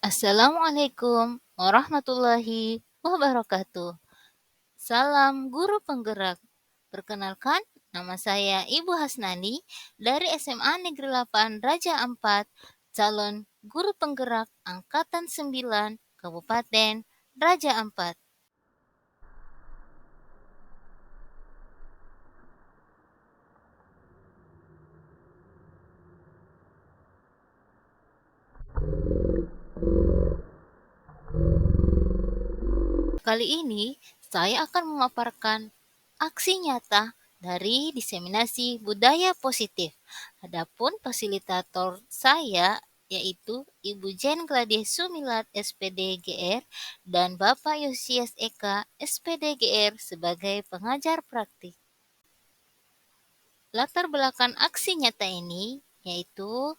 Assalamualaikum warahmatullahi wabarakatuh. Salam guru penggerak. Perkenalkan, nama saya Ibu Hasnani dari SMA Negeri 8 Raja Ampat, calon guru penggerak Angkatan 9 Kabupaten Raja Ampat. Kali ini saya akan memaparkan aksi nyata dari diseminasi budaya positif. Adapun fasilitator saya yaitu Ibu Jen Gladys Sumilat SPD GR dan Bapak Yosias Eka SPD GR sebagai pengajar praktik. Latar belakang aksi nyata ini yaitu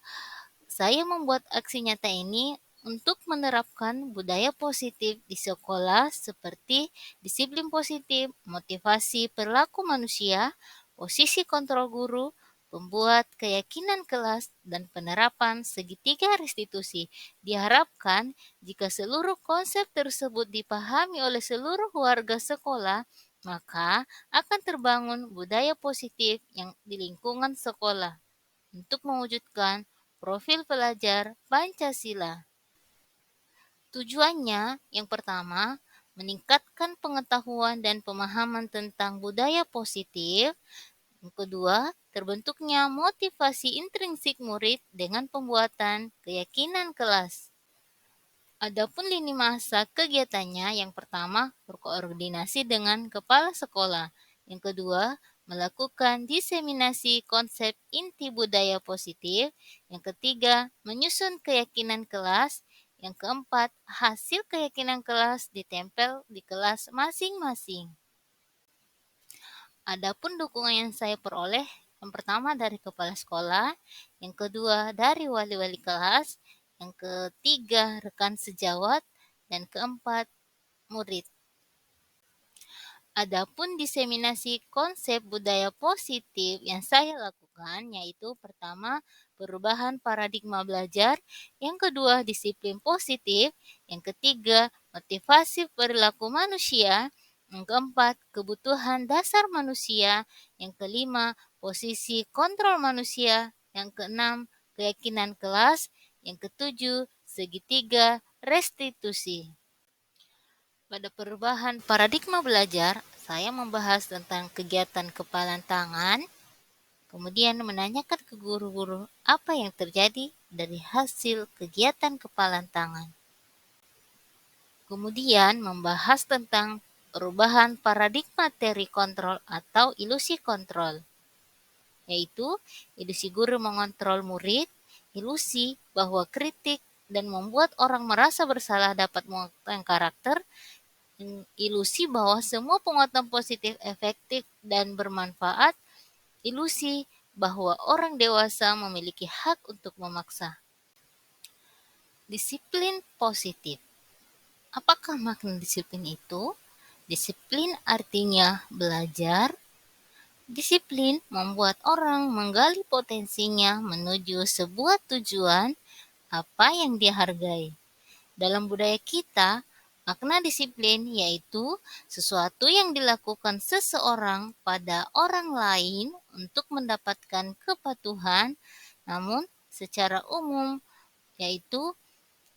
saya membuat aksi nyata ini untuk menerapkan budaya positif di sekolah seperti disiplin positif, motivasi perilaku manusia, posisi kontrol guru, pembuat keyakinan kelas, dan penerapan segitiga restitusi. Diharapkan jika seluruh konsep tersebut dipahami oleh seluruh warga sekolah, maka akan terbangun budaya positif yang di lingkungan sekolah untuk mewujudkan profil pelajar Pancasila. Tujuannya yang pertama, meningkatkan pengetahuan dan pemahaman tentang budaya positif. Yang kedua, terbentuknya motivasi intrinsik murid dengan pembuatan keyakinan kelas. Adapun lini masa kegiatannya, yang pertama berkoordinasi dengan kepala sekolah, yang kedua melakukan diseminasi konsep inti budaya positif, yang ketiga menyusun keyakinan kelas, yang keempat hasil keyakinan kelas ditempel di kelas masing-masing. Adapun dukungan yang saya peroleh, yang pertama dari kepala sekolah, yang kedua dari wali-wali kelas, yang ketiga rekan sejawat, dan keempat murid. Adapun diseminasi konsep budaya positif yang saya lakukan yaitu pertama perubahan paradigma belajar, yang kedua disiplin positif, yang ketiga motivasi perilaku manusia, yang keempat kebutuhan dasar manusia, yang kelima posisi kontrol manusia, yang keenam keyakinan kelas, yang ketujuh segitiga restitusi. Pada perubahan paradigma belajar, saya membahas tentang kegiatan kepalan tangan, kemudian menanyakan ke guru-guru apa yang terjadi dari hasil kegiatan kepalan tangan. Kemudian membahas tentang perubahan paradigma teori kontrol atau ilusi kontrol, yaitu ilusi guru mengontrol murid, ilusi bahwa kritik dan membuat orang merasa bersalah dapat mengubah karakter, ilusi bahwa semua penguatan positif efektif dan bermanfaat, ilusi bahwa orang dewasa memiliki hak untuk memaksa. Disiplin positif. Apakah makna disiplin itu? Disiplin artinya belajar. Disiplin membuat orang menggali potensinya menuju sebuah tujuan apa yang dihargai. Dalam budaya kita, makna disiplin yaitu sesuatu yang dilakukan seseorang pada orang lain untuk mendapatkan kepatuhan, namun secara umum yaitu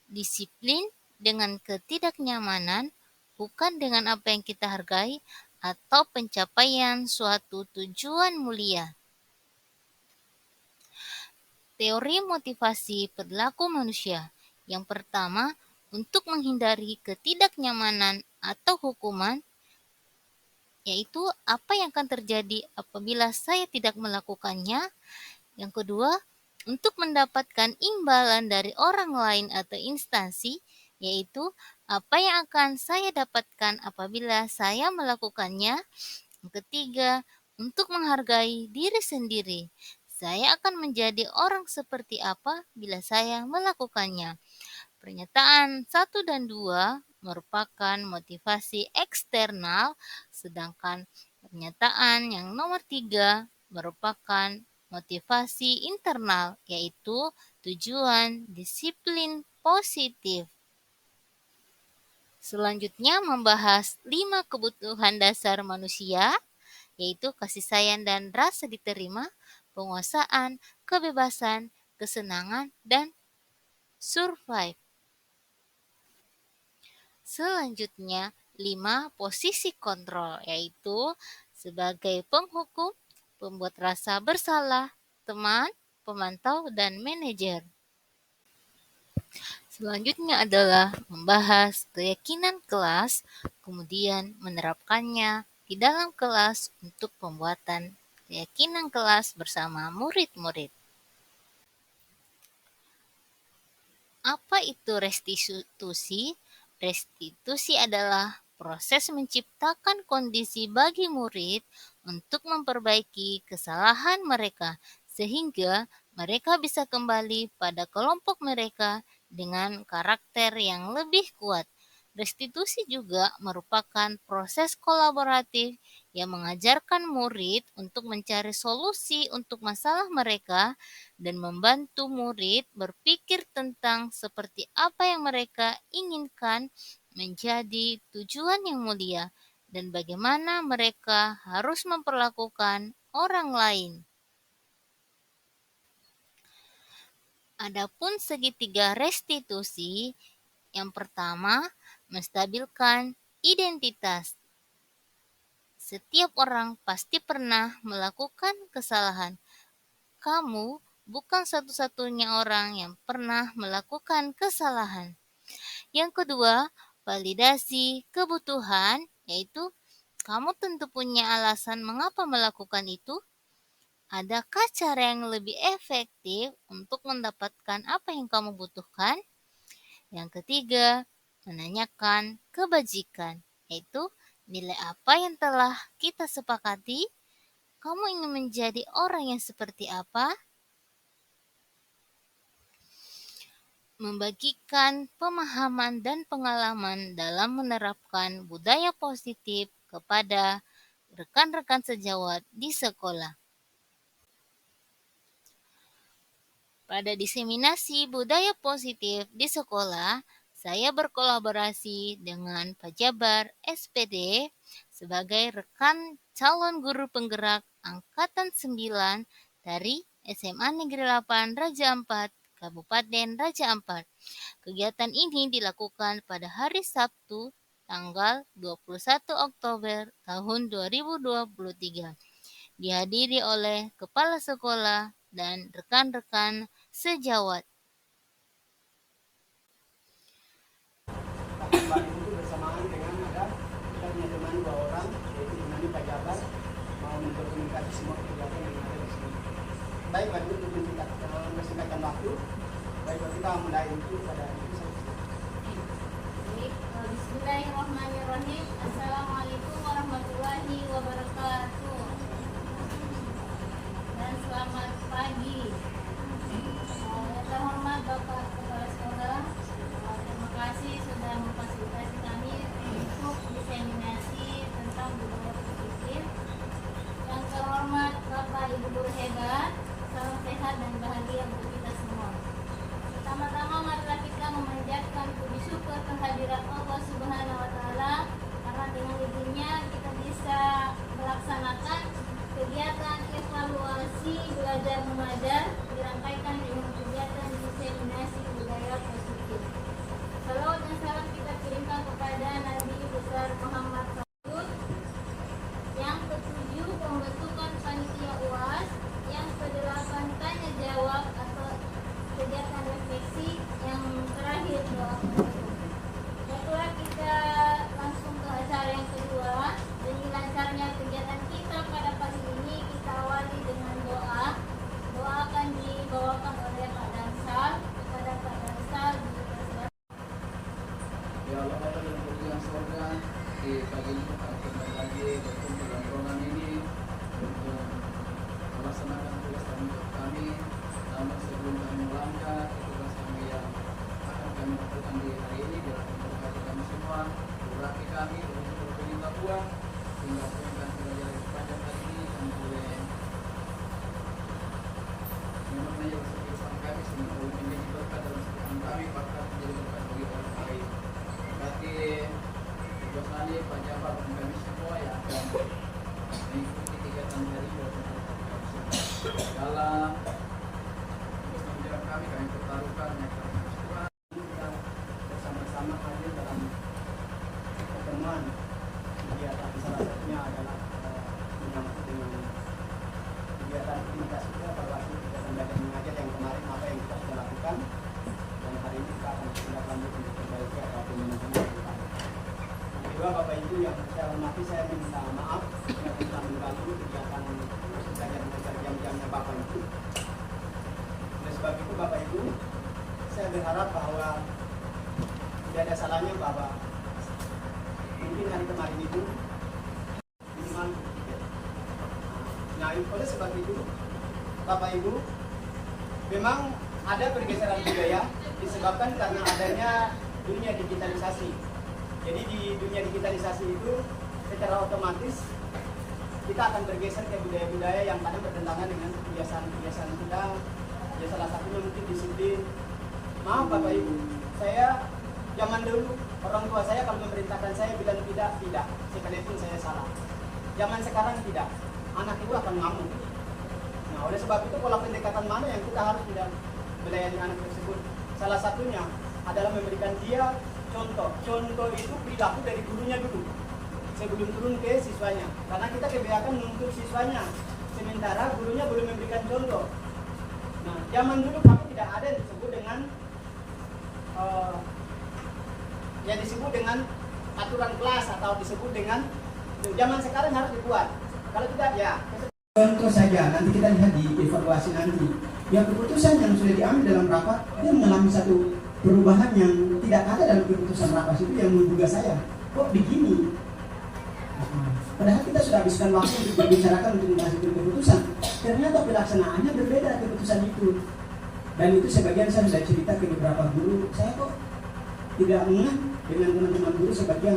disiplin dengan ketidaknyamanan, bukan dengan apa yang kita hargai atau pencapaian suatu tujuan mulia. Teori motivasi perilaku manusia. Yang pertama, untuk menghindari ketidaknyamanan atau hukuman, yaitu apa yang akan terjadi apabila saya tidak melakukannya. Yang kedua, untuk mendapatkan imbalan dari orang lain atau instansi, yaitu apa yang akan saya dapatkan apabila saya melakukannya. Yang ketiga, untuk menghargai diri sendiri. Saya akan menjadi orang seperti apa bila saya melakukannya. Pernyataan 1 dan 2 merupakan motivasi eksternal, sedangkan pernyataan yang nomor 3 merupakan motivasi internal, yaitu tujuan disiplin positif. Selanjutnya membahas 5 kebutuhan dasar manusia, yaitu kasih sayang dan rasa diterima, penguasaan, kebebasan, kesenangan, dan survive. Selanjutnya, 5 posisi kontrol, yaitu sebagai penghukum, pembuat rasa bersalah, teman, pemantau, dan manajer. Selanjutnya adalah membahas keyakinan kelas, kemudian menerapkannya di dalam kelas untuk pembuatan keyakinan kelas bersama murid-murid. Apa itu restitusi? Restitusi adalah proses menciptakan kondisi bagi murid untuk memperbaiki kesalahan mereka, sehingga mereka bisa kembali pada kelompok mereka dengan karakter yang lebih kuat. Restitusi juga merupakan proses kolaboratif yang mengajarkan murid untuk mencari solusi untuk masalah mereka dan membantu murid berpikir tentang seperti apa yang mereka inginkan menjadi tujuan yang mulia dan bagaimana mereka harus memperlakukan orang lain. Adapun segitiga restitusi, yang pertama, menstabilkan identitas. Setiap orang pasti pernah melakukan kesalahan. Kamu bukan satu-satunya orang yang pernah melakukan kesalahan. Yang kedua, validasi kebutuhan, yaitu kamu tentu punya alasan mengapa melakukan itu. Adakah cara yang lebih efektif untuk mendapatkan apa yang kamu butuhkan? Yang ketiga, menanyakan kebajikan, yaitu nilai apa yang telah kita sepakati. Kamu ingin menjadi orang yang seperti apa? Membagikan pemahaman dan pengalaman dalam menerapkan budaya positif kepada rekan-rekan sejawat di sekolah. Pada diseminasi budaya positif di sekolah, saya berkolaborasi dengan Pajabar SPD sebagai rekan calon guru penggerak Angkatan 9 dari SMA Negeri 8 Raja Ampat, Kabupaten Raja Ampat. Kegiatan ini dilakukan pada hari Sabtu, tanggal 21 Oktober tahun 2023. Dihadiri oleh kepala sekolah dan rekan-rekan sejawat. Itu bersamaan dengan ada kita punya teman 2 orang, yaitu Imani Pajabar, mau mendokumentasi semua kegiatan yang ada di sini. Baik, bagi untuk mempersingkatkan waktu, baik kita mulai itu pada Bismillahirrahmanirrahim. Assalamualaikum warahmatullahi wabarakatuh. Dan selamat pagi. Yang terhormat Bapak Kepala Sekolah, terima kasih sudah memfasilitasi kami untuk diseminasi tentang budaya positif. Yang terhormat Bapak Ibu guru hebat, salam sehat dan bahagia untuk kita semua. Pertama-tama marilah kita memanjatkan puji syukur kehadirat Allah Subhanahu wa taala karena dengan izinnya kita bisa melaksanakan kegiatan evaluasi belajar mengajar dirangkaikan dengan kegiatan diseminasi budaya positif. Salawat dan salam kita kirimkan kepada Nabi besar Muhammad SAW. Yang ketujuh, pembentukan panitia UAS. Yang kedelapan, tanya jawab atau kegiatan refleksi. Yang terakhir, doa penutup. Baiklah, kita langsung ke acara yang kedua. Demi lancarnya kegiatan kita pada pagi ini, kita awali dengan doa. Doa akan dibawakan oleh Pak Dansal. Kepada Pak Dansal dipersilakan. Ya Allah, Bapa dan Ibu yang surga, di pagi ini kita kembali lagi berkumpul dalam ruangan ini untuk melaksanakan tugas kami. Namun sebelum kami melangkah ke tugas kami yang akan kami lakukan di hari ini, biarlah memberkati kami semua, berkati kami untuk berminta Tuhan, sehingga apa yang akan kita jalani sepanjang hari ini kami boleh memenuhi kesukaan kami, sehingga boleh menjadi berkat dalam setiap kami, bahkan menjadi berkat bagi orang lain. Berkati sama-sama hadir dalam pertemuan kegiatan. Salah satunya adalah menyangkut dengan kegiatan aktivitas kita, evaluasi kegiatan belajar mengajar yang kemarin apa yang kita sudah lakukan, dan hari ini kita akan tindak lanjut untuk perbaiki apapun yang dilakukan. Yang kedua, Bapak Ibu yang saya hormati, saya minta maaf yang telah mengganggu kegiatan belajar mengajar jam-jamnya Bapak Ibu. Oleh sebab itu Bapak Ibu, saya berharap bahwa tidak ada salahnya bahwa mungkin hari kemarin itu minimal. Nah, oleh sebab itu Bapak Ibu, memang ada pergeseran budaya disebabkan karena adanya dunia digitalisasi. Jadi di dunia digitalisasi itu secara otomatis kita akan bergeser ke budaya-budaya yang kadang bertentangan dengan kebiasaan-kebiasaan kita. Ya salah satunya mungkin disiplin. Maaf Bapak Ibu, saya zaman dulu orang tua saya kalau memerintahkan saya bilang tidak, sekalipun saya salah. Zaman sekarang tidak, anak itu akan ngamuk. Nah, oleh sebab itu pola pendekatan mana yang kita harus tidak melayani anak tersebut? Salah satunya adalah memberikan dia contoh. Contoh itu perilaku dari gurunya dulu sebelum turun ke siswanya. Karena kita kebanyakan menuntut siswanya, sementara gurunya belum memberikan contoh. Nah, zaman dulu kami tidak ada yang disebut dengan aturan kelas atau disebut dengan zaman sekarang harus dibuat. Kalau tidak ya contoh saja, nanti kita lihat di evaluasi nanti. Yang keputusan yang sudah diambil dalam rapat, dia mengalami satu perubahan yang tidak ada dalam keputusan rapat itu yang menggugah saya. Kok begini? Padahal kita sudah habiskan waktu untuk membicarakan untuk menghasilkan keputusan. Ternyata pelaksanaannya berbeda keputusan itu. Dan itu sebagian saya sudah cerita ke beberapa guru. Saya kok tidak mengenal dengan teman-teman guru, sebagian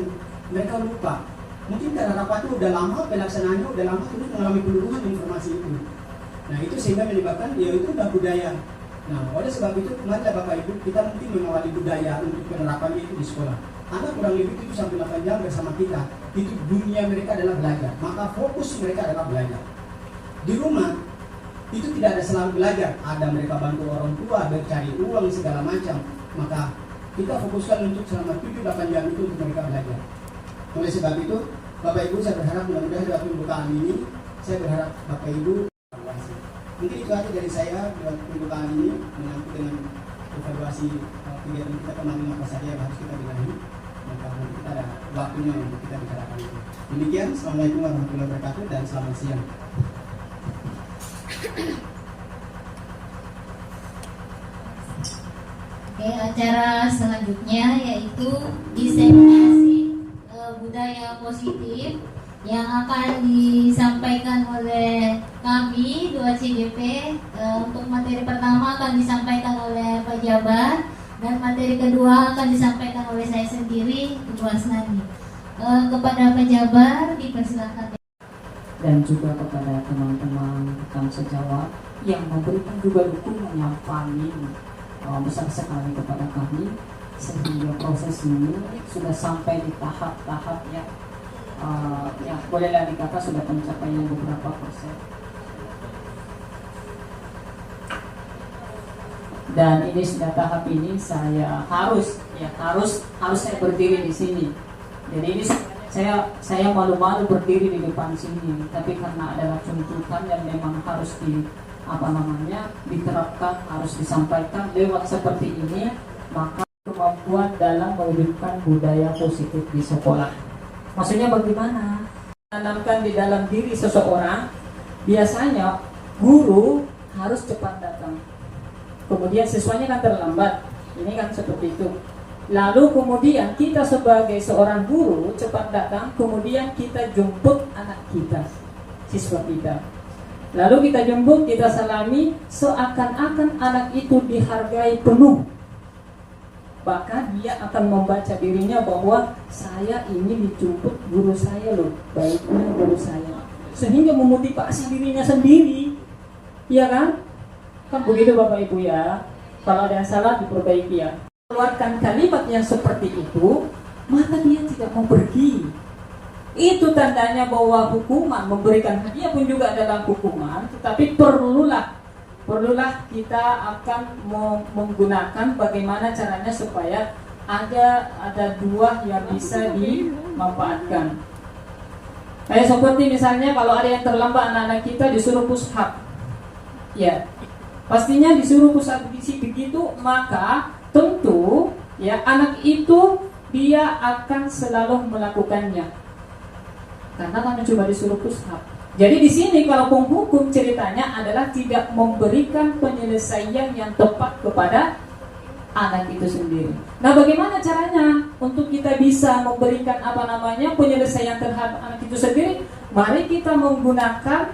mereka lupa. Mungkin karena rapatnya udah lama, pelaksanaannya udah lama, terus mengalami peluruhan informasi itu. Nah itu sehingga menyebabkan ya itu udah budaya. Nah oleh sebab itu marilah Bapak Ibu kita mungkin mengawali budaya untuk penerapannya itu di sekolah. Anak kurang lebih itu sampai 8 jam bersama kita. Itu dunia mereka adalah belajar. Maka fokus mereka adalah belajar. Di rumah itu tidak ada selalu belajar. Ada mereka bantu orang tua, bercari uang segala macam. Maka kita fokuskan untuk selama 7-8 jam itu untuk mereka belajar. Oleh sebab itu, Bapak Ibu saya berharap mudah-mudahan dalam pembukaan ini, saya berharap Bapak Ibu evaluasi. Mungkin itu aja dari saya dalam pembukaan ini menyangkut dengan evaluasi kegiatan kita kemarin apa saja yang harus kita benahi. Maka kita ada waktunya untuk kita bicarakan itu. Demikian, Assalamualaikum warahmatullahi wabarakatuh dan selamat siang. Oke, acara selanjutnya yaitu diseminasi budaya positif yang akan disampaikan oleh kami 2CGP. Untuk materi pertama akan disampaikan oleh Pak Jabar dan materi kedua akan disampaikan oleh saya sendiri, Ibu Asnani. Kepada Pak Jabar dipersilakan. Dan juga kepada teman-teman rekan sejawat yang memberikan juga dukungan yang paling besar sekali kepada kami, sehingga proses ini sudah sampai di tahap-tahap yang bolehlah dikata sudah pencapaian beberapa persen. Dan ini sudah tahap ini saya harus saya berdiri di sini. Jadi ini saya malu-malu berdiri di depan sini, tapi karena adalah tuntutan yang memang harus diterapkan, harus disampaikan lewat seperti ini, maka kemampuan dalam mewujudkan budaya positif di sekolah. Maksudnya bagaimana? Tanamkan di dalam diri seseorang, biasanya guru harus cepat datang. Kemudian siswanya kan terlambat. Ini kan seperti itu. Lalu kemudian kita sebagai seorang guru cepat datang, kemudian kita jemput anak kita, siswa kita. Lalu kita jemput, kita salami, seakan-akan anak itu dihargai penuh. Bahkan dia akan membaca dirinya bahwa saya ini dijemput guru saya loh, baiknya guru saya. Sehingga memotivasi dirinya sendiri. Iya kan? Kan begitu Bapak Ibu ya. Kalau ada yang salah diperbaiki ya. Keluarkan kalimat yang seperti itu, maka dia tidak mau pergi. Itu tandanya bahwa hukuman, memberikan hadiah pun juga adalah hukuman, tetapi perlulah kita akan menggunakan bagaimana caranya supaya ada dua yang bisa dimanfaatkan. Kayak seperti misalnya kalau ada yang terlambat, anak-anak kita disuruh push up, ya pastinya disuruh push up begitu, maka tentu ya anak itu dia akan selalu melakukannya karena kan coba disuruh push up. Jadi di sini kalau penghukum ceritanya adalah tidak memberikan penyelesaian yang tepat kepada anak itu sendiri. Nah, bagaimana caranya untuk kita bisa memberikan penyelesaian terhadap anak itu sendiri? Mari kita menggunakan,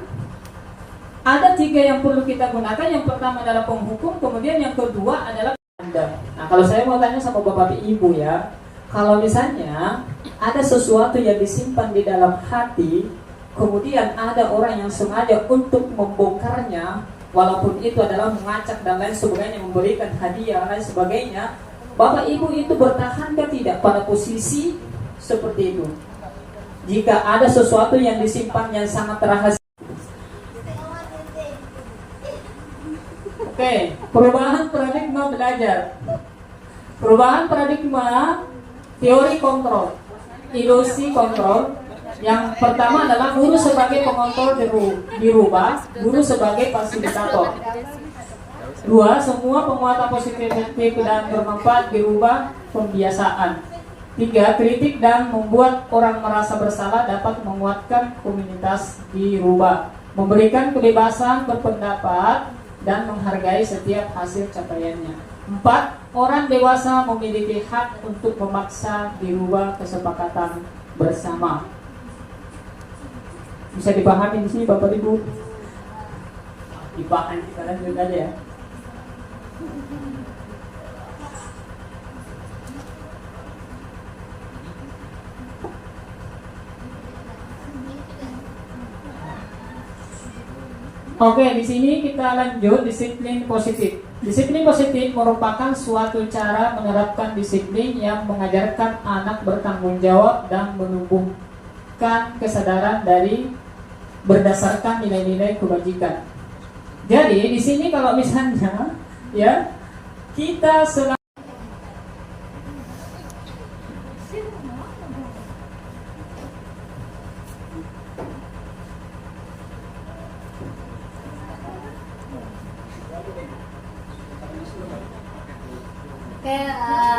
ada 3 yang perlu kita gunakan. Yang pertama adalah penghukum, kemudian yang kedua adalah tanda. Nah, kalau saya mau tanya sama Bapak Ibu ya, kalau misalnya ada sesuatu yang disimpan di dalam hati, kemudian ada orang yang sengaja untuk membongkarnya, walaupun itu adalah mengacak dan lain sebagainya, memberikan hadiah dan lain sebagainya, Bapak Ibu itu bertahankah tidak pada posisi seperti itu? Jika ada sesuatu yang disimpan yang sangat rahasia. Oke, perubahan paradigma belajar. Perubahan paradigma teori kontrol, ilusi kontrol. Yang pertama adalah guru sebagai pengontrol dirubah, guru sebagai fasilitator. 2. Semua penguatan positif dan bermanfaat dirubah pembiasaan. 3. Kritik dan membuat orang merasa bersalah dapat menguatkan komunitas dirubah. Memberikan kebebasan berpendapat dan menghargai setiap hasil capaiannya. 4. Orang dewasa memiliki hak untuk memaksa dirubah kesepakatan bersama. Bisa dipahami di sini Bapak Ibu? Dipahami, kita lanjut aja ya. Oke, di sini kita lanjut disiplin positif. Disiplin positif merupakan suatu cara menerapkan disiplin yang mengajarkan anak bertanggung jawab dan menumbuhkan kesadaran dari berdasarkan nilai-nilai kebajikan. Jadi di sini kalau misalnya ya kita selalu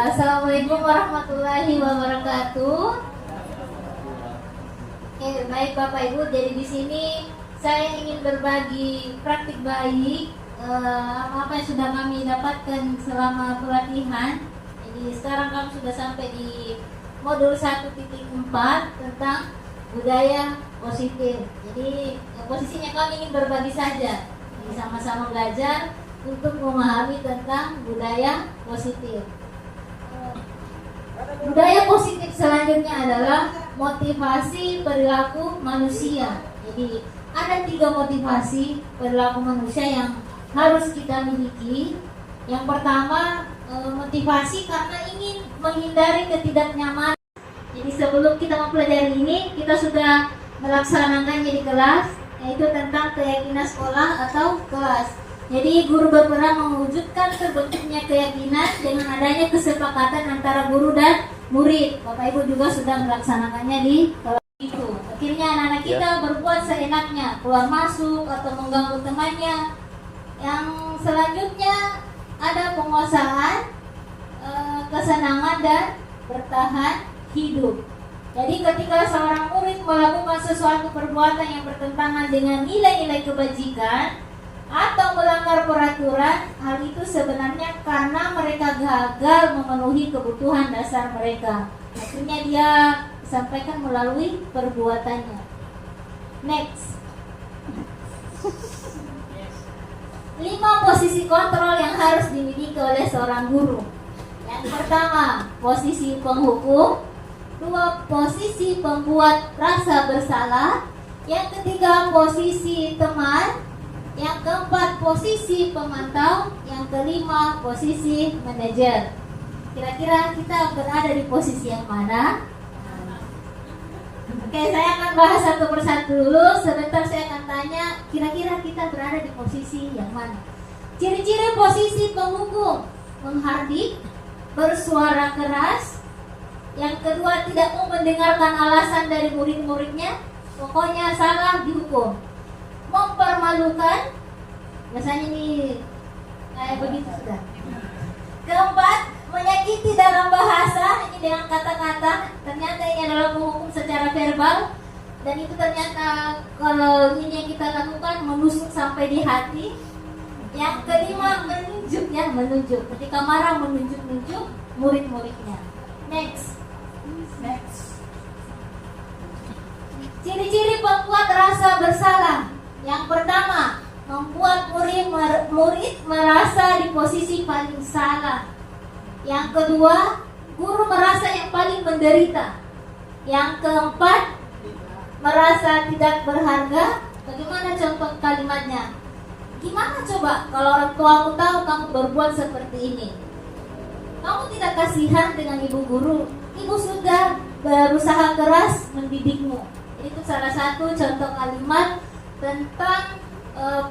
Assalamualaikum warahmatullahi wabarakatuh. Baik Bapak Ibu, jadi di sini saya ingin berbagi praktik baik apa yang sudah kami dapatkan selama pelatihan. Jadi sekarang kami sudah sampai di modul 1.4 tentang budaya positif. Jadi posisinya kami ingin berbagi saja, jadi sama-sama belajar untuk memahami tentang budaya positif. Budaya positif selanjutnya adalah motivasi perilaku manusia. Jadi ada 3 motivasi perilaku manusia yang harus kita miliki. Yang pertama, motivasi karena ingin menghindari ketidaknyamanan. Jadi sebelum kita mempelajari ini, kita sudah melaksanakannya di kelas, yaitu tentang keyakinan sekolah atau kelas. Jadi guru berperan mewujudkan terbentuknya keyakinan dengan adanya kesepakatan antara guru dan murid. Bapak Ibu juga sudah melaksanakannya di kelas itu. Akhirnya anak-anak kita berbuat seenaknya, keluar masuk atau mengganggu temannya. Yang selanjutnya ada penguasaan kesenangan dan bertahan hidup. Jadi ketika seorang murid melakukan sesuatu perbuatan yang bertentangan dengan nilai-nilai kebajikan atau melanggar peraturan, hal itu sebenarnya karena mereka gagal memenuhi kebutuhan dasar mereka. Akhirnya dia sampaikan melalui perbuatannya. Next. 5 posisi kontrol yang harus dimiliki oleh seorang guru. Yang pertama, posisi penghukum. 2, posisi pembuat rasa bersalah. Yang ketiga, posisi teman. Yang keempat, posisi pemantau. Yang kelima, posisi manajer. Kira-kira kita berada di posisi yang mana? Oke, saya akan bahas satu persatu dulu. Sebentar saya akan tanya, kira-kira kita berada di posisi yang mana? Ciri-ciri posisi penghukum: menghardik, bersuara keras. Yang kedua, tidak mau mendengarkan alasan dari murid-muridnya. Pokoknya salah dihukum. Mempermalukan. Biasanya ini kayak begitu sudah. Keempat, menyakiti dalam bahasa. Ini dengan kata-kata. Ternyata ini adalah menghukum secara verbal. Dan itu ternyata kalau ini yang kita lakukan menusuk sampai di hati. Yang kelima, menunjuk ya, menunjuk. Ketika marah menunjuk-nunjuk murid-muridnya. Next. Ciri-ciri pembuat rasa bersalah. Yang pertama, membuat murid merasa di posisi paling salah. Yang kedua, guru merasa yang paling menderita. Yang keempat, merasa tidak berharga. Bagaimana contoh kalimatnya? Gimana coba kalau orang tuamu tahu kamu berbuat seperti ini? Kamu tidak kasihan dengan ibu guru? Ibu sudah berusaha keras mendidikmu. Itu salah satu contoh kalimat tentang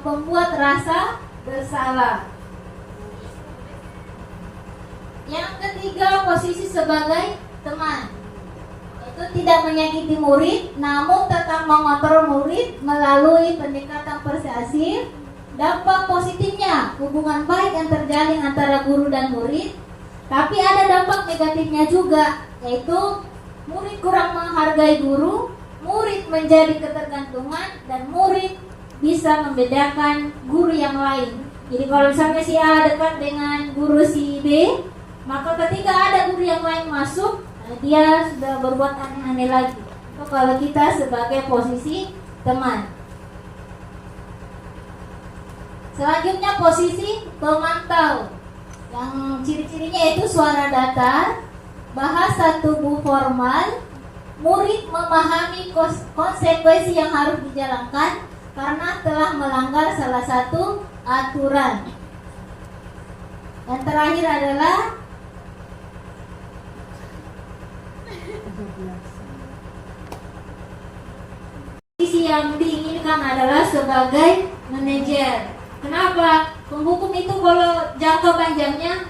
pembuat rasa bersalah. Yang ketiga, posisi sebagai teman. Itu tidak menyakiti murid, namun tetap mengontrol murid melalui pendekatan persuasif. Dampak positifnya, hubungan baik yang terjalin antara guru dan murid. Tapi ada dampak negatifnya juga, yaitu murid kurang menghargai guru, murid menjadi ketergantungan, dan murid bisa membedakan guru yang lain. Jadi kalau misalnya si A dekat dengan guru si B, maka ketika ada guru yang lain masuk, dia sudah berbuat aneh-aneh lagi. Itu kalau kita sebagai posisi teman. Selanjutnya posisi pemantau. Yang ciri-cirinya itu suara datar, bahasa tubuh formal, murid memahami konsekuensi yang harus dijalankan karena telah melanggar salah satu aturan. Yang terakhir adalah posisi yang diinginkan adalah sebagai manajer. Kenapa? Penghukum itu kalau jangka panjangnya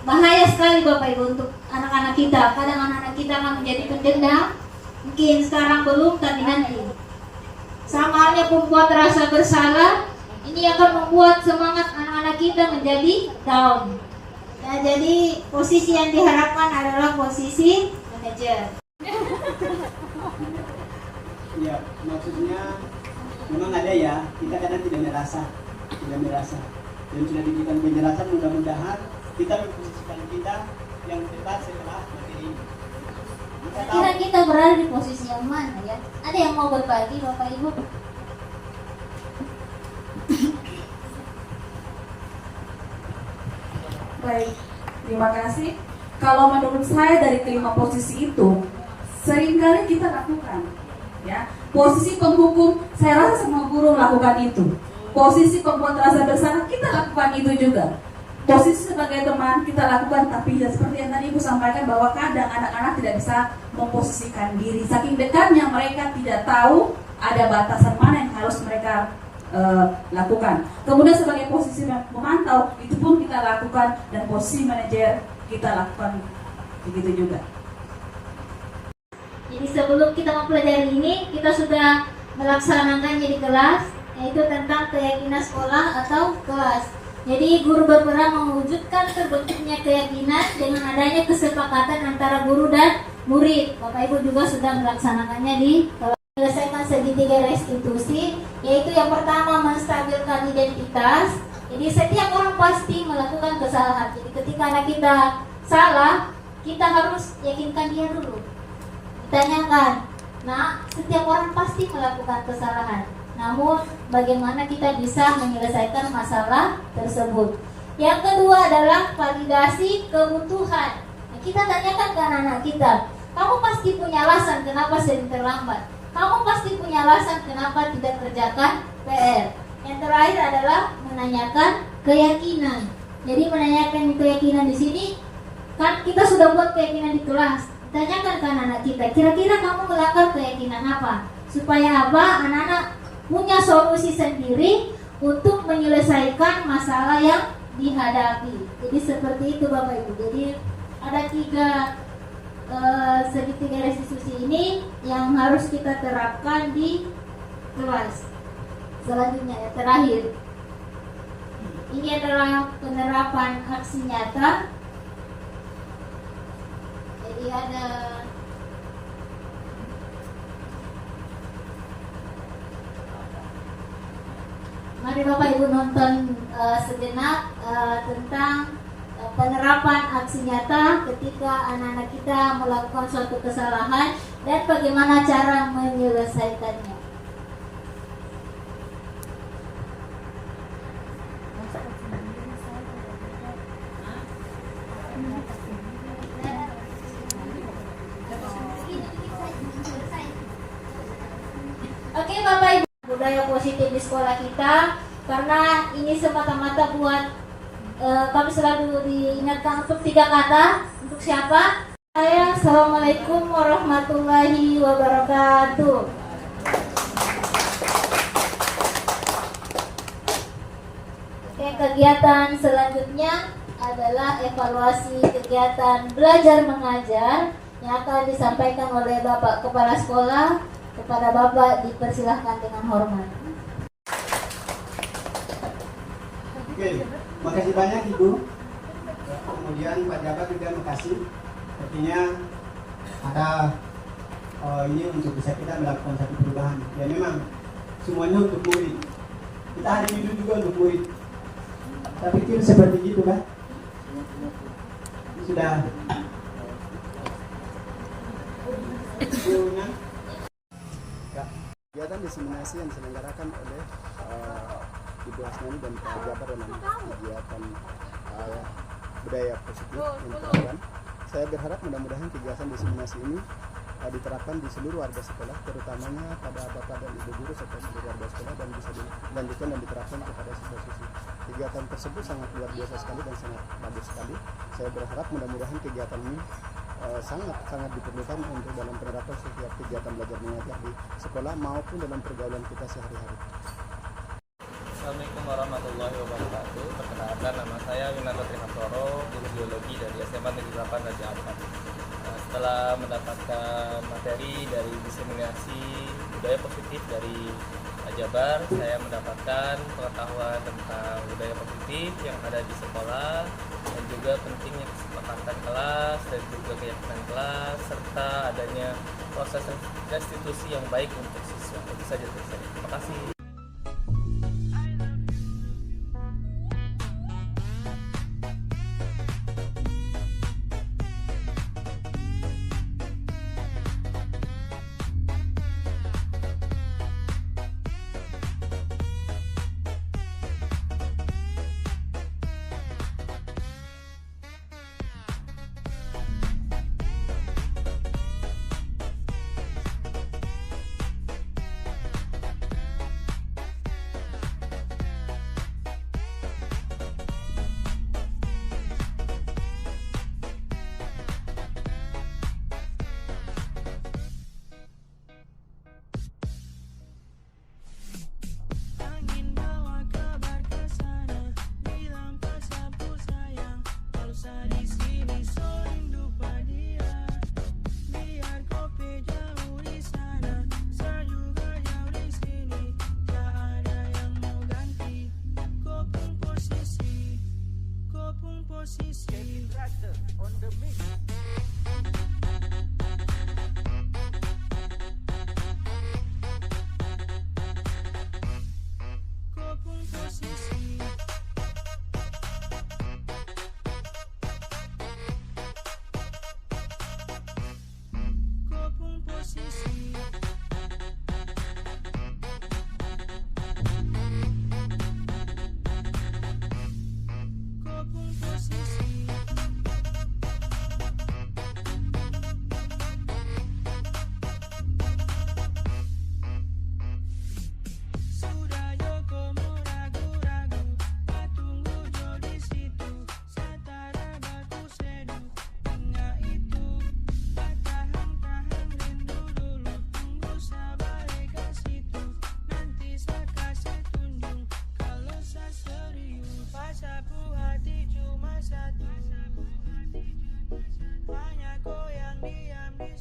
bahaya sekali Bapak Ibu untuk anak-anak kita. Kadang anak-anak kita akan menjadi pendendam. Mungkin sekarang belum, tapi nanti. Sama halnya pembuat rasa bersalah, ini akan membuat semangat anak-anak kita menjadi down. Ya, jadi posisi yang diharapkan adalah posisi manajer. Ya, maksudnya memang ada ya, kita kadang tidak merasa. Dan sudah diberikan penjelasan, mudah-mudahan kita memposisikan kita yang tepat setelah materi ini. Kira kita berada di posisi yang mana ya? Ada yang mau berbagi Bapak Ibu? Baik, terima kasih. Kalau menurut saya dari kelima posisi itu seringkali kita lakukan, ya. Posisi penghukum, saya rasa semua guru melakukan itu. Posisi pembuat rasa bersalah, kita lakukan itu juga. Posisi sebagai teman kita lakukan, tapi ya seperti yang tadi Ibu sampaikan bahwa kadang anak-anak tidak bisa memposisikan diri. Saking dekatnya mereka tidak tahu ada batasan mana yang harus mereka lakukan. Kemudian sebagai posisi memantau, itu pun kita lakukan, dan posisi manajer kita lakukan begitu juga. Jadi sebelum kita mempelajari ini, kita sudah melaksanakannya di kelas, yaitu tentang keyakinan sekolah atau kelas. Jadi guru berperan mewujudkan terbentuknya keyakinan dengan adanya kesepakatan antara guru dan murid. Bapak Ibu juga sudah melaksanakannya di kelas. Menyelesaikan segitiga restitusi, yaitu yang pertama menstabilkan identitas. Jadi setiap orang pasti melakukan kesalahan. Jadi ketika anak kita salah, kita harus yakinkan dia dulu. Ditanyakan, nah setiap orang pasti melakukan kesalahan. Namun bagaimana kita bisa menyelesaikan masalah tersebut? Yang kedua adalah validasi kebutuhan. Nah, kita tanyakan ke anak-anak kita, kamu pasti punya alasan kenapa sering terlambat. Kamu pasti punya alasan kenapa tidak kerjakan PR. Yang terakhir adalah menanyakan keyakinan. Jadi menanyakan keyakinan di sini, kan kita sudah buat keyakinan di kelas. Tanyakan ke anak-anak kita, kira-kira kamu melanggar keyakinan apa? Supaya apa? Anak-anak punya solusi sendiri untuk menyelesaikan masalah yang dihadapi. Jadi seperti itu Bapak Ibu. Jadi ada segitiga restitusi ini yang harus kita terapkan di kelas. Selanjutnya ya, terakhir. Ini adalah penerapan aksi nyata. Jadi ada mari Bapak Ibu nonton sejenak tentang penerapan aksi nyata ketika anak-anak kita melakukan suatu kesalahan dan bagaimana cara menyelesaikannya. Oke Bapak Ibu, budaya positif di sekolah kita, karena ini semata-mata buat kami selalu diingatkan untuk 3 kata. Untuk siapa? Saya. Assalamualaikum warahmatullahi wabarakatuh. Oke, kegiatan selanjutnya adalah evaluasi kegiatan belajar mengajar yang akan disampaikan oleh Bapak Kepala Sekolah. Kepada Bapak dipersilahkan dengan hormat. Oke, makasih banyak Ibu. Kemudian Pak Jabat juga makasih. Artinya ada ini untuk bisa kita melakukan satu perubahan. Ya memang semuanya untuk murid. Kita hari ini juga untuk murid. Saya pikir seperti itu kan? Sudah. Kegiatan diseminasi yang diselenggarakan oleh Ibu Hasnani dan Pak Jabar dalam kegiatan budaya positif yang diterapkan. Saya berharap mudah-mudahan kegiatan diseminasi ini diterapkan di seluruh warga sekolah, terutamanya pada Bapak dan Ibu guru serta seluruh warga sekolah, dan bisa dilanjutkan dan diterapkan kepada siswa-siswi. Kegiatan tersebut sangat luar biasa sekali dan sangat bagus sekali. Saya berharap mudah-mudahan kegiatan ini sangat diperlukan untuk dalam penerapan setiap kegiatan belajar mengajar di sekolah maupun dalam pergaulan kita sehari-hari. Assalamualaikum warahmatullahi wabarakatuh. Perkenalkan, nama saya Winardo Trihasoro, guru biologi dari SMA Negeri 8 Raja Ampat. Setelah mendapatkan materi dari diseminasi budaya positif dari Pak Jabar, saya mendapatkan pengetahuan tentang budaya positif yang ada di sekolah dan juga pentingnya kesepakatan kelas dan juga keyakinan kelas serta adanya proses restitusi yang baik untuk siswa. Itu saja dari saya. Terima kasih.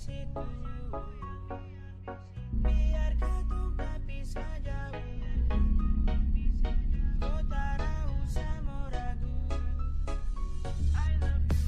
situ. Biar kau tak bisa jauh, kau tak usah mau ragu. I love you.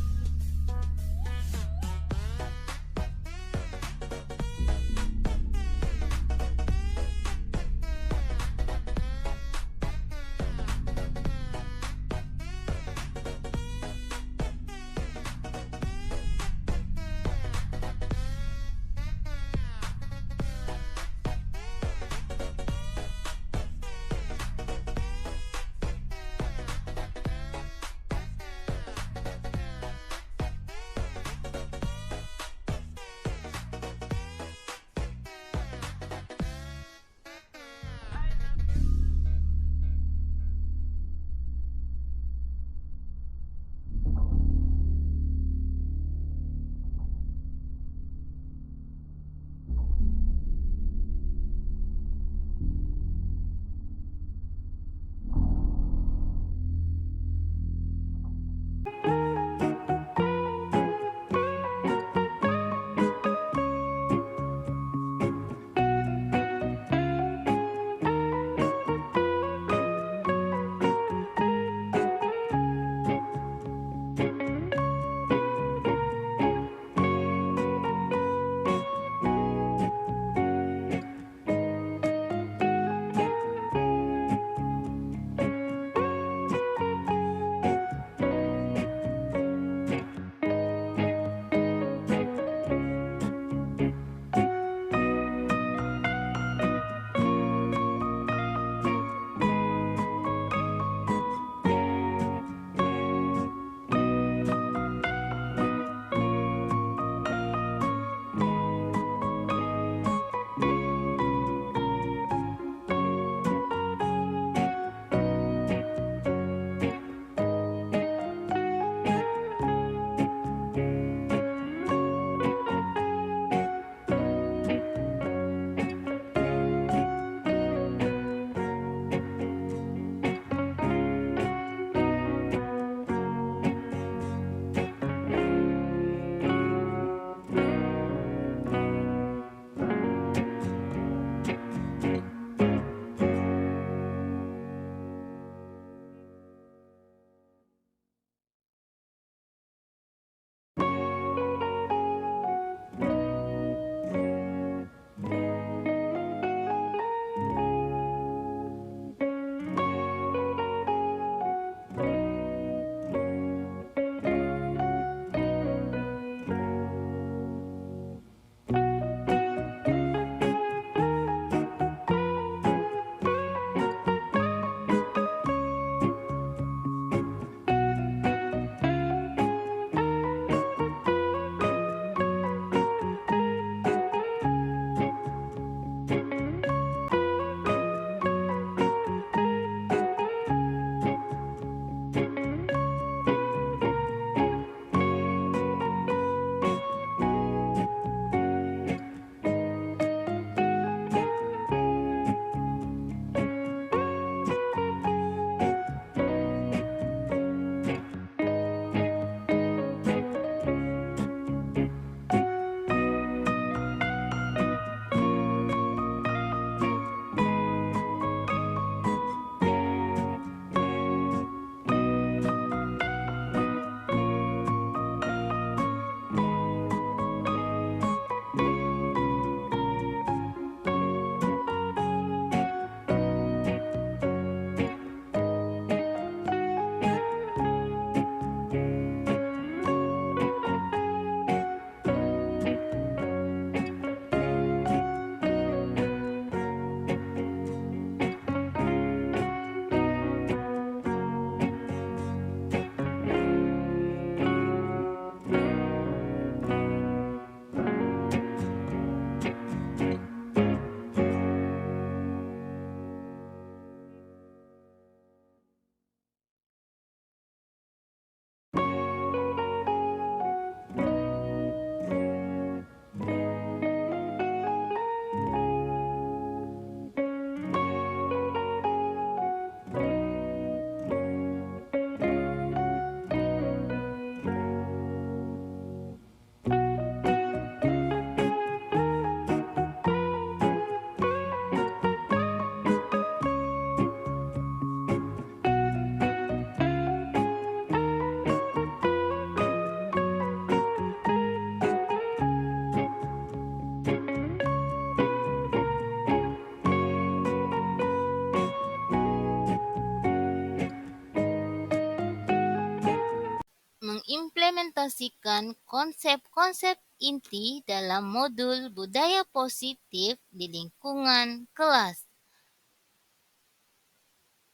mengimplementasikan konsep-konsep inti dalam modul budaya positif di lingkungan kelas.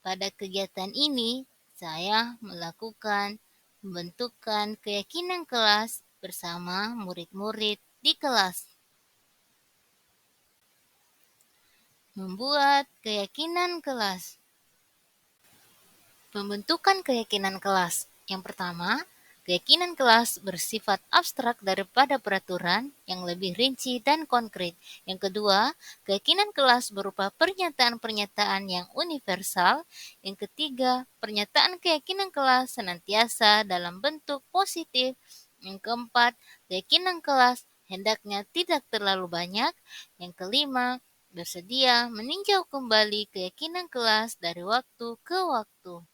Pada kegiatan ini, saya melakukan pembentukan keyakinan kelas bersama murid-murid di kelas. Membuat keyakinan kelas. Pembentukan keyakinan kelas. Yang pertama, keyakinan kelas bersifat abstrak daripada peraturan yang lebih rinci dan konkret. Yang kedua, keyakinan kelas berupa pernyataan-pernyataan yang universal. Yang ketiga, pernyataan keyakinan kelas senantiasa dalam bentuk positif. Yang keempat, keyakinan kelas hendaknya tidak terlalu banyak. Yang kelima, bersedia meninjau kembali keyakinan kelas dari waktu ke waktu.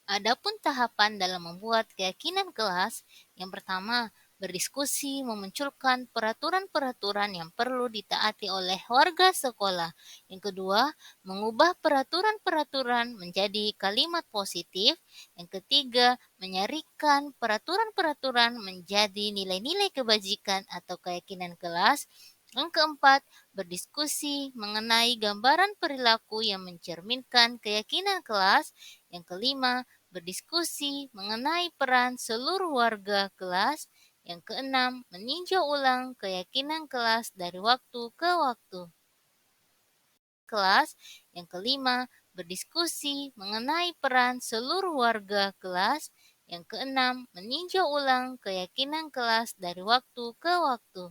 Adapun tahapan dalam membuat keyakinan kelas, yang pertama, berdiskusi memunculkan peraturan-peraturan yang perlu ditaati oleh warga sekolah. Yang kedua, mengubah peraturan-peraturan menjadi kalimat positif. Yang ketiga, menyarikan peraturan-peraturan menjadi nilai-nilai kebajikan atau keyakinan kelas. Yang keempat, berdiskusi mengenai gambaran perilaku yang mencerminkan keyakinan kelas. Yang kelima, berdiskusi mengenai peran seluruh warga kelas. Yang keenam, meninjau ulang keyakinan kelas dari waktu ke waktu. Kelas. Yang kelima, berdiskusi mengenai peran seluruh warga kelas. Yang keenam, meninjau ulang keyakinan kelas dari waktu ke waktu.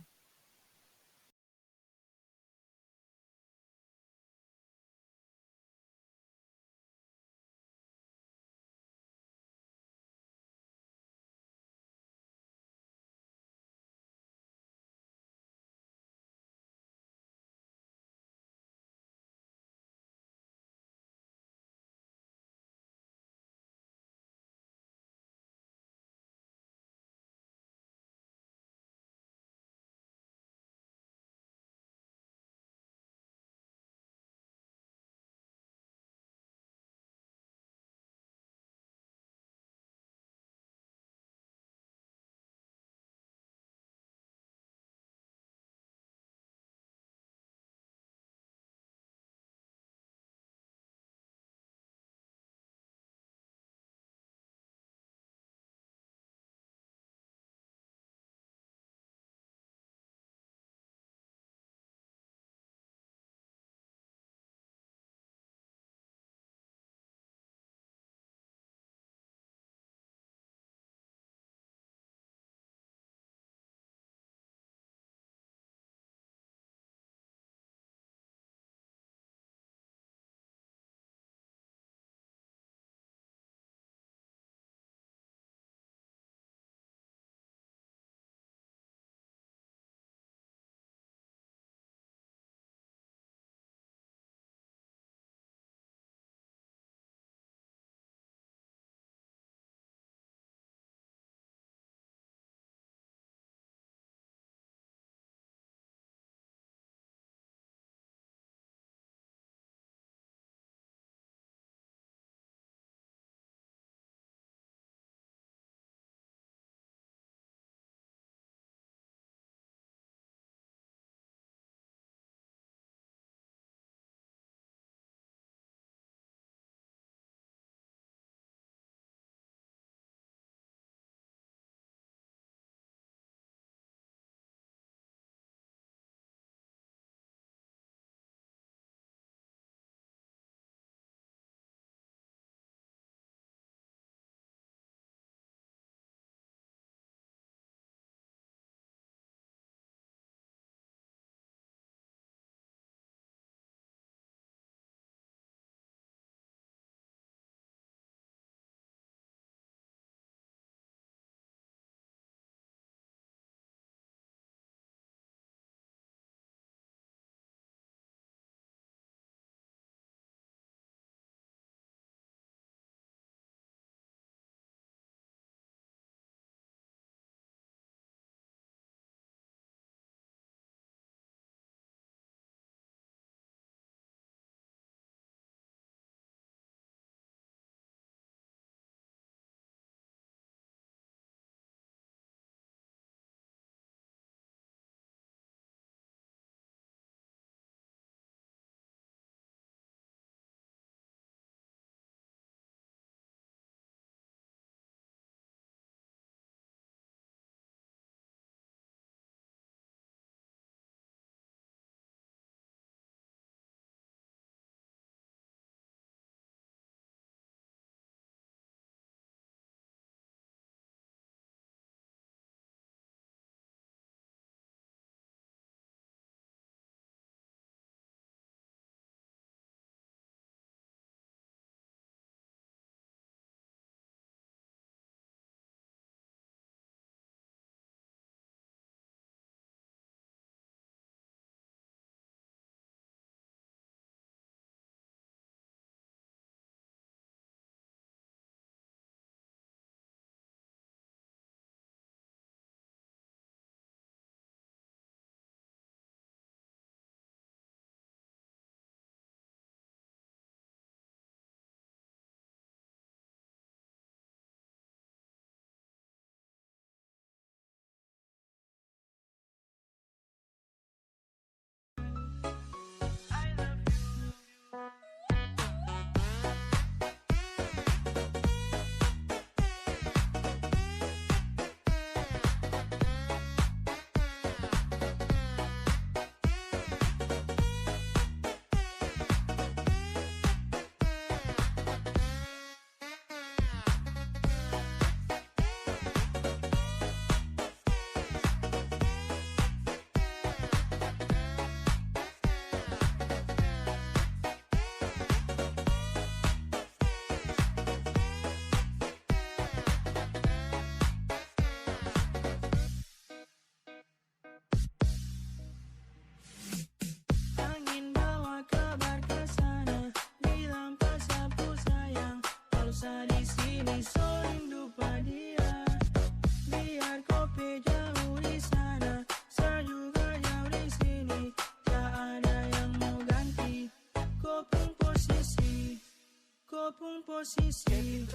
posisi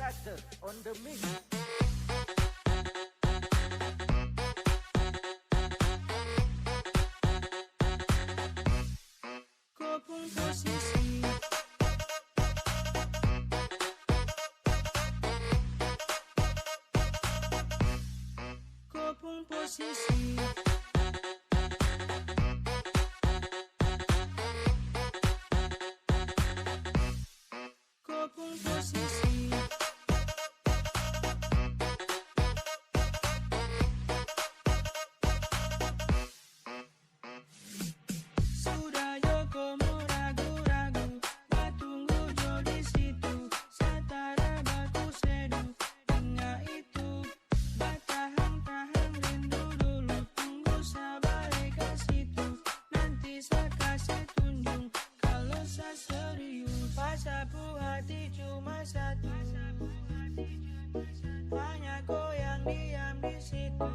on the mix. Kopung posisi. Kopung posisi. Kopung posisi. Sudah Joko mau ragu-ragu, tunggu jo di situ. Satara baku seduh, hingga itu tahan rindu dulu. Tunggu sabar ke situ, nanti saya kasih tunjuk. Kalau saya serius, pasapu hati cuma satu. Hanya goyang diam di situ.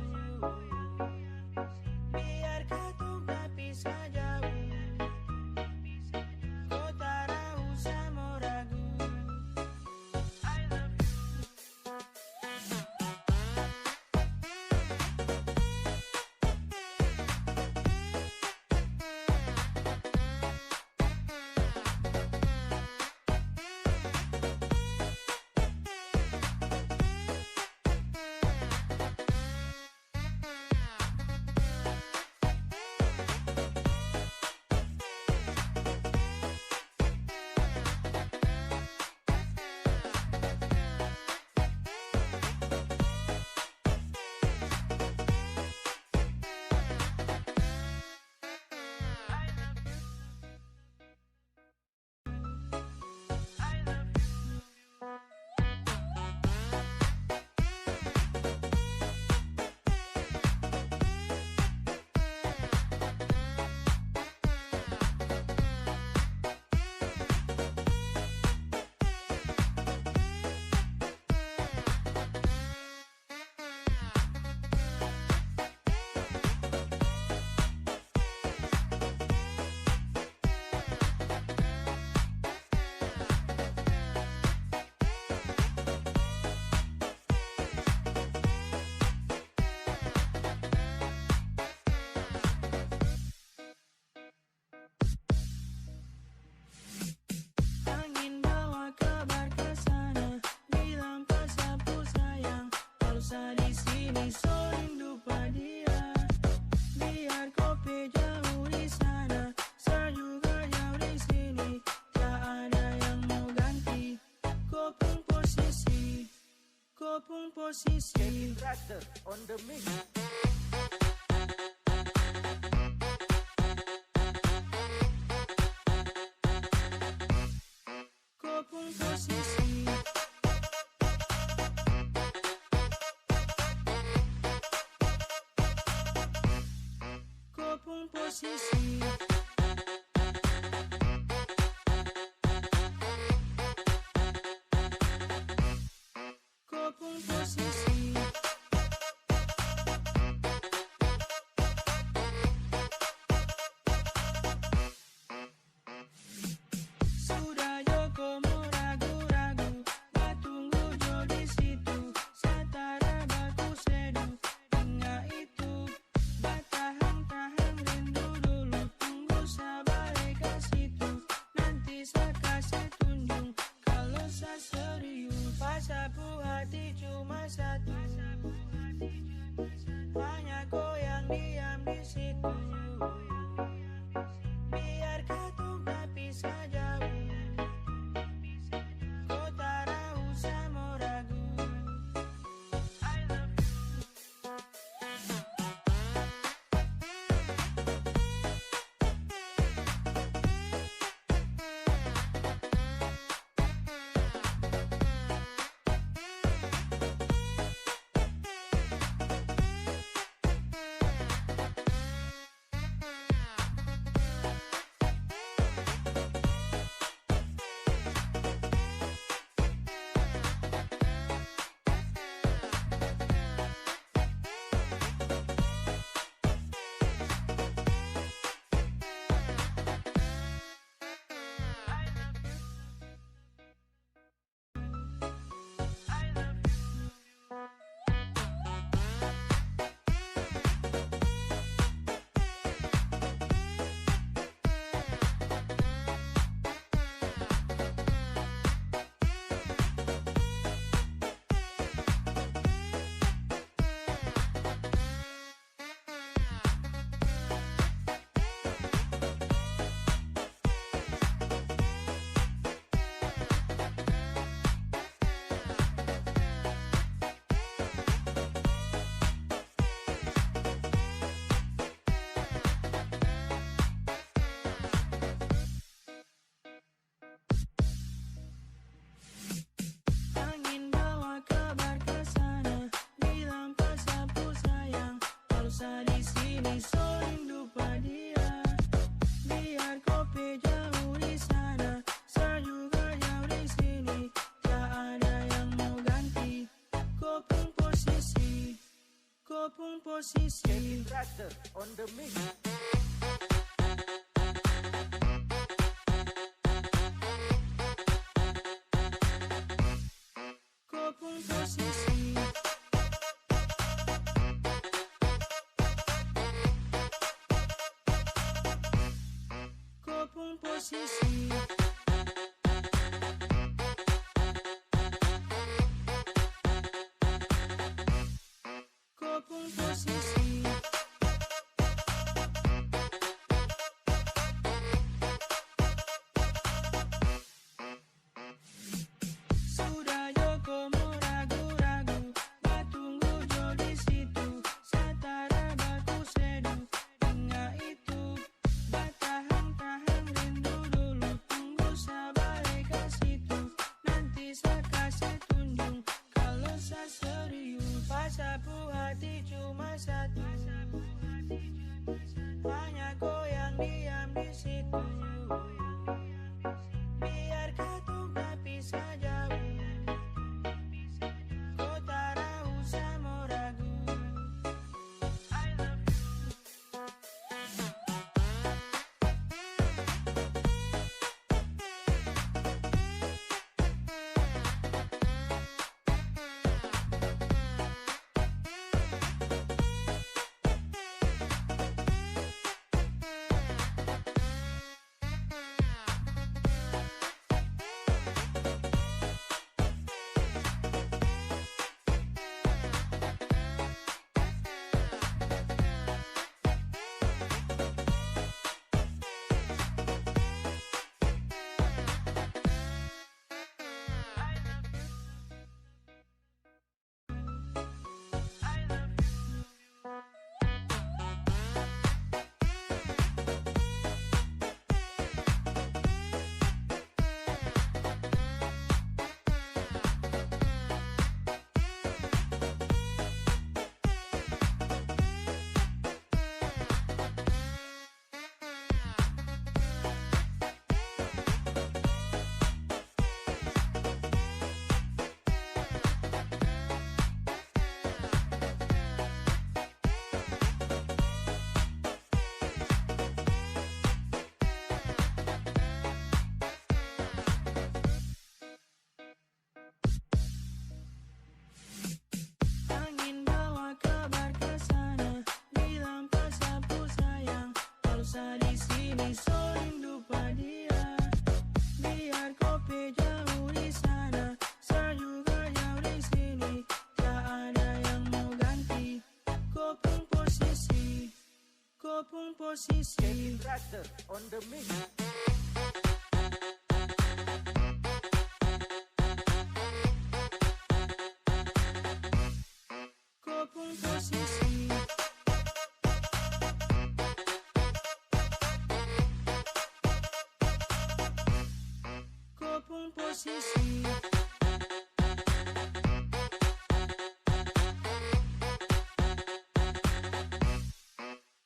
Biar kau tapi saja kau tak usah mau ragu. I love you. Angin bawa kabar ke sana, bilang pasapu sayang, kalau saya di sini so rindu pada dia. Biar kopi jauh di sana, saya juga jauh di sini, tak ada yang mau ganti. Kopung posisi, kopung posisi. On the mix. Kopung posisi. Kopung posisi. Kopung posisi. Sudah Joko mau ragu-ragu, tunggu jo di situ. Satara baku seduh, hingga itu tahan rindu dulu. Tunggu sabar ke situ, nanti saya kasih tunjuk. Kalau saya serius, pasapu hati cuma satu. Hanya goyang diam di situ. Biar kau tapi saja kau tak usah mau ragu. I love you. usah di sini, so rindu pada dia. Biar kopi jauh di sana, saya juga jauh di sini. Tak ada yang mau ganti. Kopung posisi, kopung posisi. On the mix. Kopung posisi. Kopung posisi. Kopung posisi. Sudah Joko mau ragu-ragu, batunggu jo di situ. Satara baku sedu, hingga itu. Batahan-tahan rindu dulu, tunggu sabar ke situ. Nanti saya kasih tunjuk, kalau saya serius. Pasapu hati cuma satu, hanya goyang diam di situ. Biar kau tak pisah jauh, kau tak usah mau ragu. I love you. Angin bawa kabar ke sana, bilang pasapu sayang, tak usah di sini, so rindu pada dia. Biar kopi jauh di sana, saya juga jauh di sini. Tak ada yang mau ganti. Kopung posisi, kopung posisi. On the mix. Kopung posisi. Kopung posisi.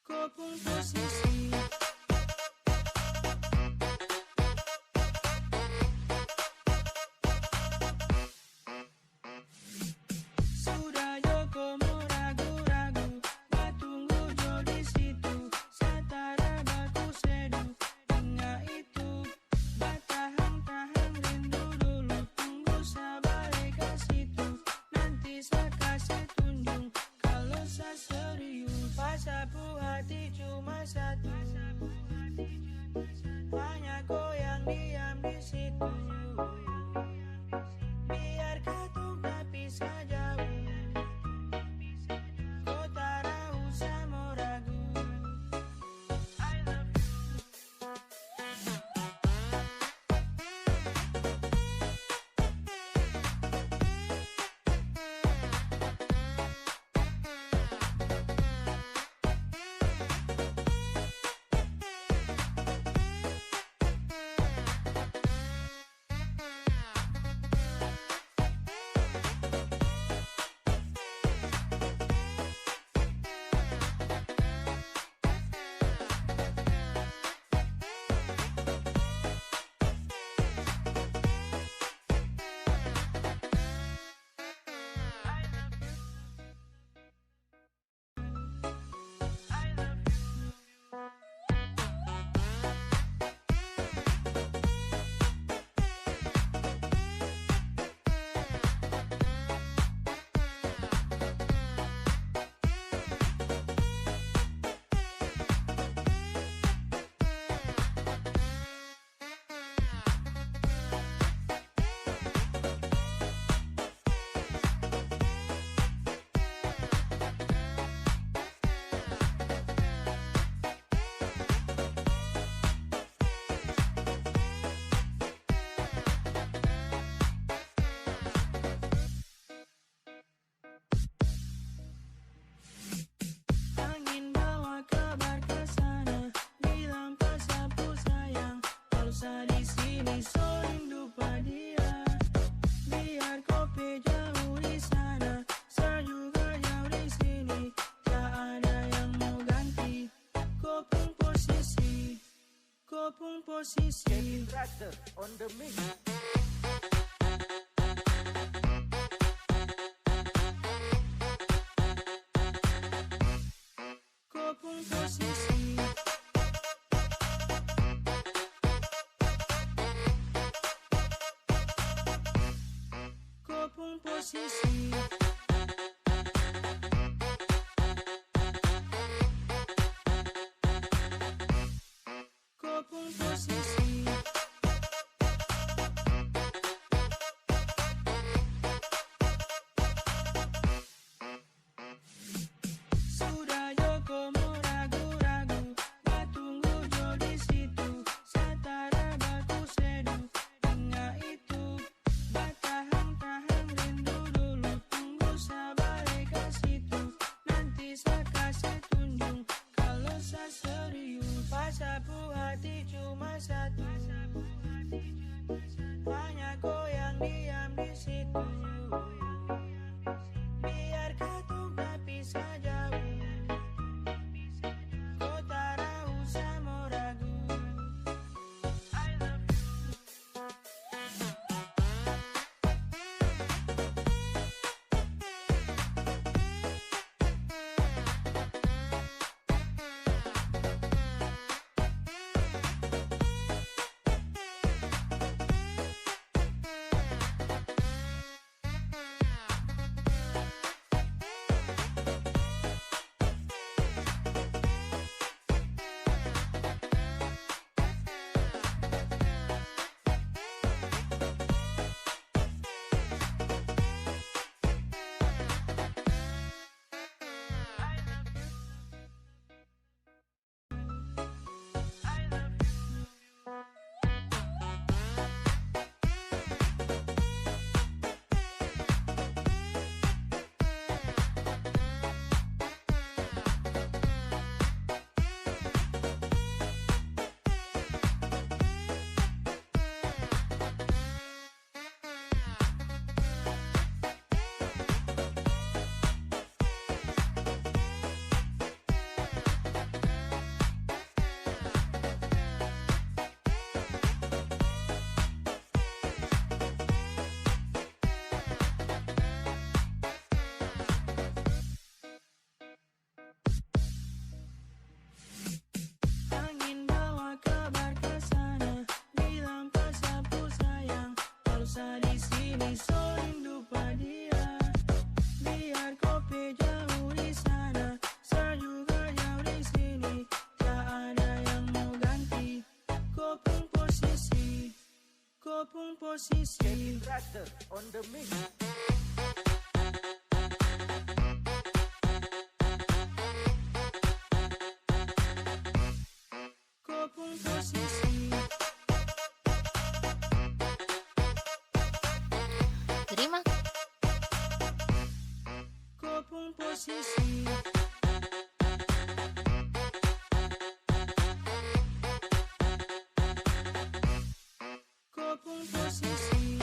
Kopung posisi. Sudah Joko mau ragu-ragu, batunggu jo di situ. Satara baku sedu, hingga itu. Batahan-tahan rindu dulu, tunggu sabar ke situ. Nanti saya kasih tunjuk, kalau saya serius. Pasapu hati cuma satu, hanya goyang diam di situ. Biar kau tak pisah jauh, kau tak usah mau ragu. I love you. Kopung posisi Rider on the mix. Kopung posisi Kopung posisi Kopung posisi Sudah Joko mau ragu-ragu, gak tunggu Jo di situ. Satara baku seduh, tengah itu. Gak tahan-tahan rindu dulu, tunggu sabar ke situ. Nanti saya kasih tunjuk, kalau saya serius. Pasapu hati cuma satu, hanya goyang diam di situ. Biar kau tak bisa jauh, kau tak usah mau ragu. I love you. Angin bawa kabar ke sana, bilang pasapu sayang, kalau saya di sini so rindu pada dia. Biar kopi jauh di sana, saya juga jauh di sini, tak ada yang mau ganti. Kopung posisi, kopung posisi. Rider on the mix. Kopung posisi. Terima Kopung posisi. Kopung posisi.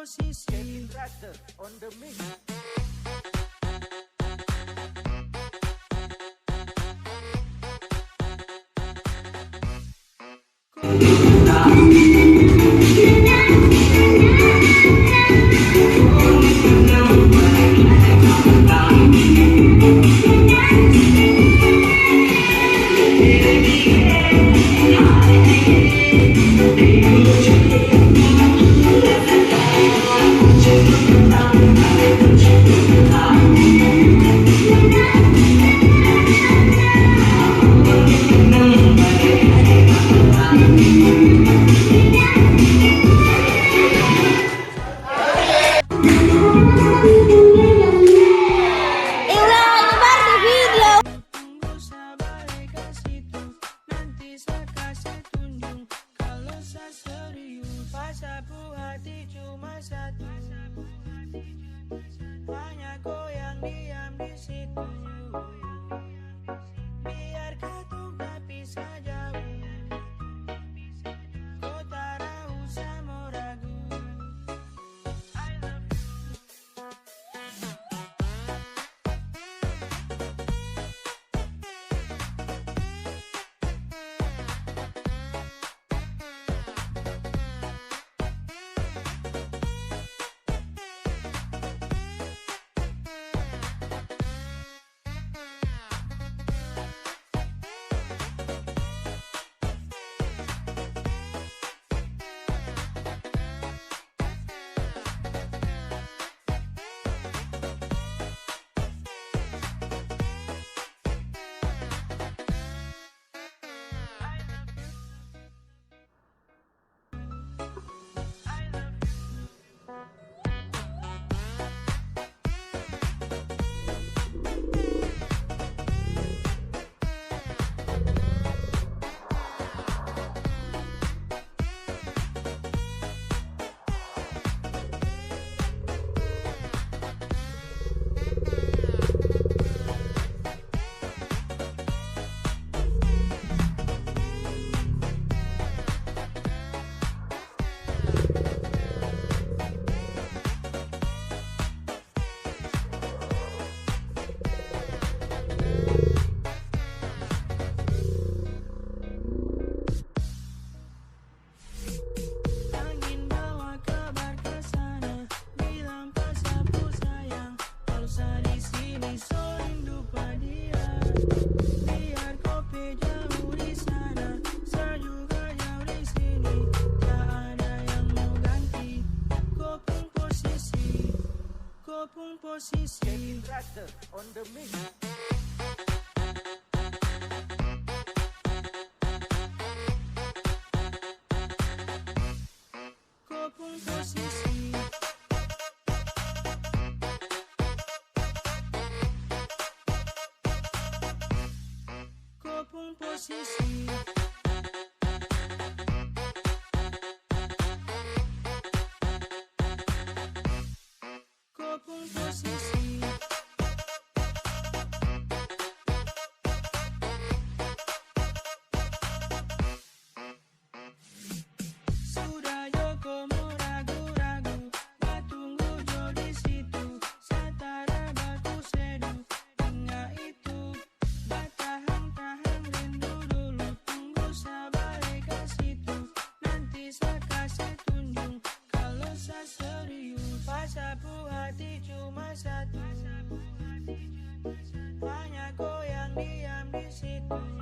posisi. Kevin Raster on the mix. Tunggu sabar ke situ, nanti saya kasih tunjuk. Kalau saya serius, pasapu hati cuma satu. Hanya goyang diam di situ. Biar katuk tapi saja kau tak usah mau ragu. I love you. Angin bawa kabar ke sana, bilang pasapu sayang, kalau saya di sini so rindu pada dia. Biar kopi jauh di sana, saya juga jauh di sini, tak ada yang mau ganti. Kau pun posisi, kau pun posisi. Kevin Raster on the mix. Kau pun posisi. Kau pun posisi. Kau pun posisi. Sudah Joko mau ragu-ragu, tunggu jo di situ. Satara baku sedu, tinggal itu. Tahan rindu dulu, tunggu sabar ke situ. Nanti saya kasih tunjuk. Kalau saya serius, pasapu hati cuma satu. Hanya goyang diam di situ.